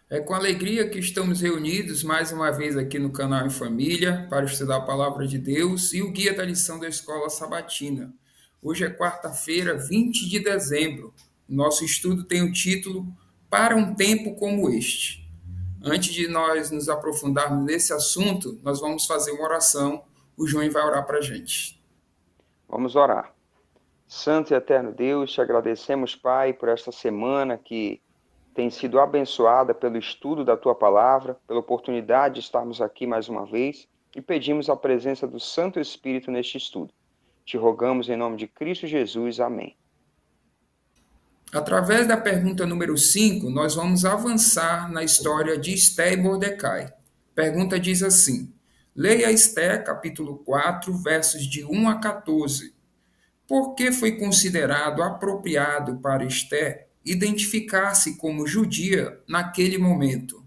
É com alegria que estamos reunidos mais uma vez aqui no canal Em Família para estudar a palavra de Deus e o guia da lição da Escola Sabatina. Hoje é quarta-feira, 20 de dezembro. Nosso estudo tem o título Para um Tempo Como Este. Antes de nós nos aprofundarmos nesse assunto, nós vamos fazer uma oração. O João vai orar para a gente. Vamos orar. Santo e eterno Deus, te agradecemos, Pai, por esta semana que tem sido abençoada pelo estudo da tua palavra, pela oportunidade de estarmos aqui mais uma vez e pedimos a presença do Santo Espírito neste estudo. Te rogamos em nome de Cristo Jesus. Amém. Através da pergunta número 5, nós vamos avançar na história de Esté e Mordecai. A pergunta diz assim: Leia Esté, capítulo 4, versos de 1 a 14. Por que foi considerado apropriado para Esté identificar-se como judia naquele momento?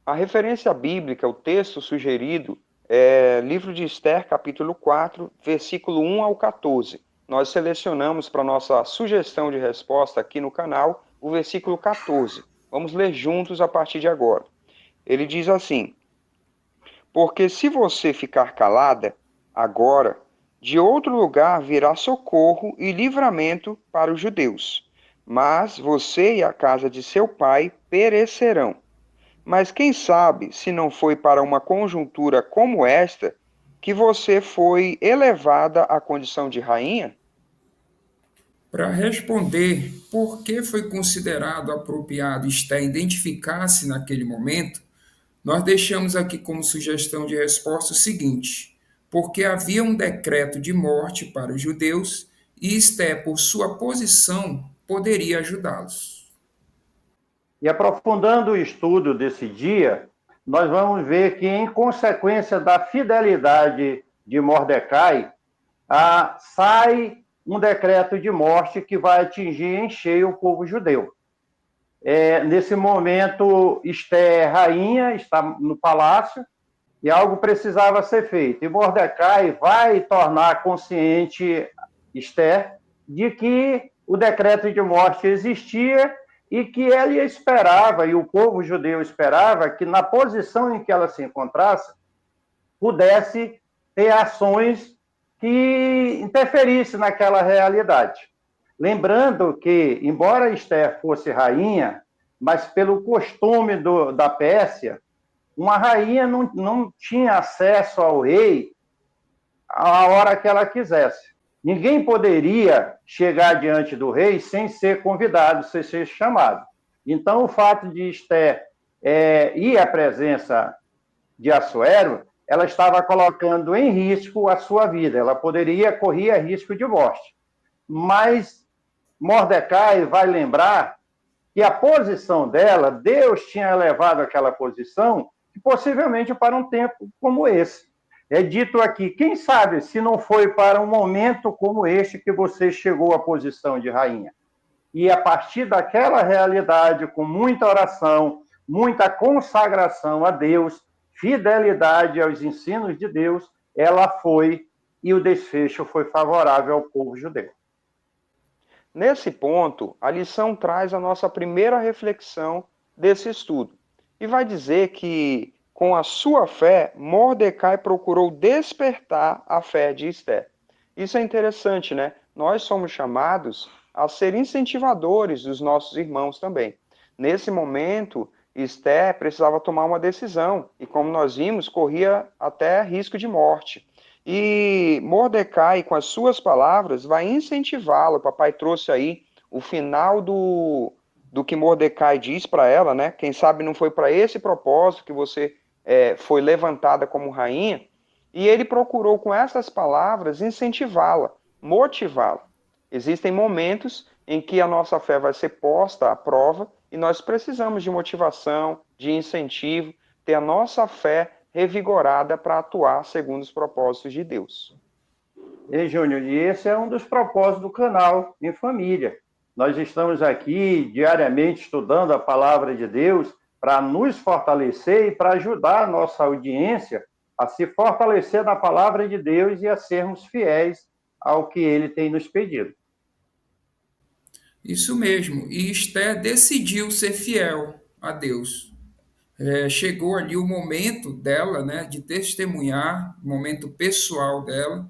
A referência bíblica, o texto sugerido, é livro de Esther, capítulo 4, versículo 1 ao 14. Nós selecionamos para nossa sugestão de resposta aqui no canal o versículo 14. Vamos ler juntos a partir de agora. Ele diz assim: Porque se você ficar calada, agora, de outro lugar virá socorro e livramento para os judeus. Mas você e a casa de seu pai perecerão. Mas quem sabe se não foi para uma conjuntura como esta que você foi elevada à condição de rainha? Para responder por que foi considerado apropriado Esté identificar-se naquele momento, nós deixamos aqui como sugestão de resposta o seguinte: porque havia um decreto de morte para os judeus e Esté, por sua posição, poderia ajudá-los. E aprofundando o estudo desse dia, nós vamos ver que, em consequência da fidelidade de Mordecai, sai um decreto de morte que vai atingir em cheio o povo judeu. Nesse momento, Esté, rainha, está no palácio e algo precisava ser feito. E Mordecai vai tornar consciente Esté de que o decreto de morte existia e que ele esperava, e o povo judeu esperava, que na posição em que ela se encontrasse, pudesse ter ações que interferissem naquela realidade. Lembrando que, embora Esther fosse rainha, mas pelo costume da Pérsia, uma rainha não tinha acesso ao rei a hora que ela quisesse. Ninguém poderia chegar diante do rei sem ser convidado, sem ser chamado. Então, o fato de Esther ir à presença de Assuero, ela estava colocando em risco a sua vida. Ela corria risco de morte. Mas Mordecai vai lembrar que a posição dela, Deus tinha elevado aquela posição, possivelmente para um tempo como esse. É dito aqui, quem sabe se não foi para um momento como este que você chegou à posição de rainha. E a partir daquela realidade, com muita oração, muita consagração a Deus, fidelidade aos ensinos de Deus, ela foi e o desfecho foi favorável ao povo judeu. Nesse ponto, a lição traz a nossa primeira reflexão desse estudo e vai dizer que, com a sua fé, Mordecai procurou despertar a fé de Esther. Isso é interessante, né? Nós somos chamados a ser incentivadores dos nossos irmãos também. Nesse momento, Esther precisava tomar uma decisão e, como nós vimos, corria até risco de morte. E Mordecai, com as suas palavras, vai incentivá-lo. O papai trouxe aí o final do que Mordecai diz para ela, né? Quem sabe não foi para esse propósito que você foi levantada como rainha. E ele procurou, com essas palavras, incentivá-la, motivá-la. Existem momentos em que a nossa fé vai ser posta à prova e nós precisamos de motivação, de incentivo, ter a nossa fé revigorada para atuar segundo os propósitos de Deus. E Júnior, e esse é um dos propósitos do canal Em Família. Nós estamos aqui diariamente estudando a palavra de Deus para nos fortalecer e para ajudar a nossa audiência a se fortalecer na palavra de Deus e a sermos fiéis ao que ele tem nos pedido. Isso mesmo. E Esther decidiu ser fiel a Deus. Chegou ali o momento dela, né, de testemunhar, o momento pessoal dela,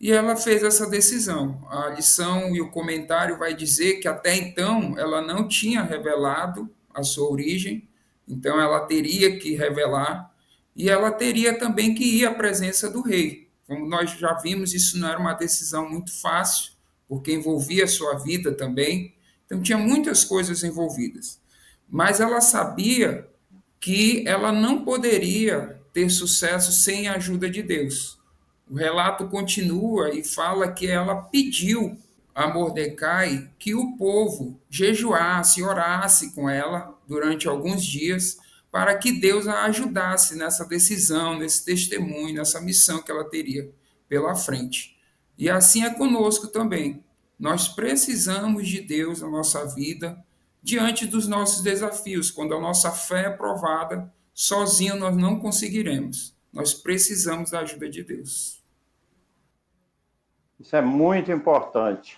e ela fez essa decisão. A lição e o comentário vai dizer que até então ela não tinha revelado a sua origem, então ela teria que revelar e ela teria também que ir à presença do rei. Como nós já vimos, isso não era uma decisão muito fácil, porque envolvia a sua vida também, então tinha muitas coisas envolvidas. Mas ela sabia que ela não poderia ter sucesso sem a ajuda de Deus. O relato continua e fala que ela pediu a Mordecai que o povo jejuasse, orasse com ela durante alguns dias, para que Deus a ajudasse nessa decisão, nesse testemunho, nessa missão que ela teria pela frente. E assim é conosco também. Nós precisamos de Deus na nossa vida, diante dos nossos desafios. Quando a nossa fé é provada, sozinho nós não conseguiremos. Nós precisamos da ajuda de Deus. Isso é muito importante.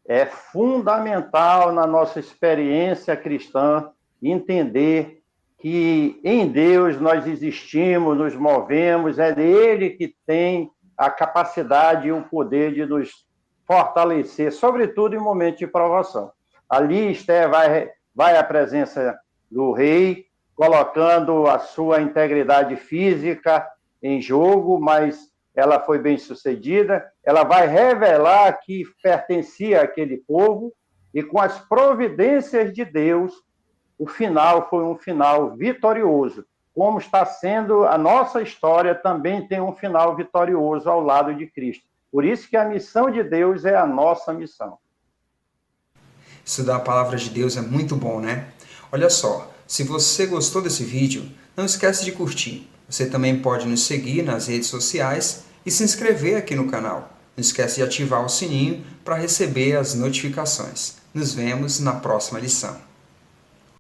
É fundamental na nossa experiência cristã entender que em Deus nós existimos, nos movemos, é Ele que tem a capacidade e o poder de nos fortalecer, sobretudo em momentos de provação. Ali Esther vai à presença do rei, colocando a sua integridade física em jogo, mas ela foi bem sucedida, ela vai revelar que pertencia àquele povo, e com as providências de Deus, o final foi um final vitorioso. Como está sendo a nossa história, também tem um final vitorioso ao lado de Cristo. Por isso que a missão de Deus é a nossa missão. Estudar a palavra de Deus é muito bom, né? Olha só, se você gostou desse vídeo, não esquece de curtir. Você também pode nos seguir nas redes sociais e se inscrever aqui no canal. Não esquece de ativar o sininho para receber as notificações. Nos vemos na próxima lição.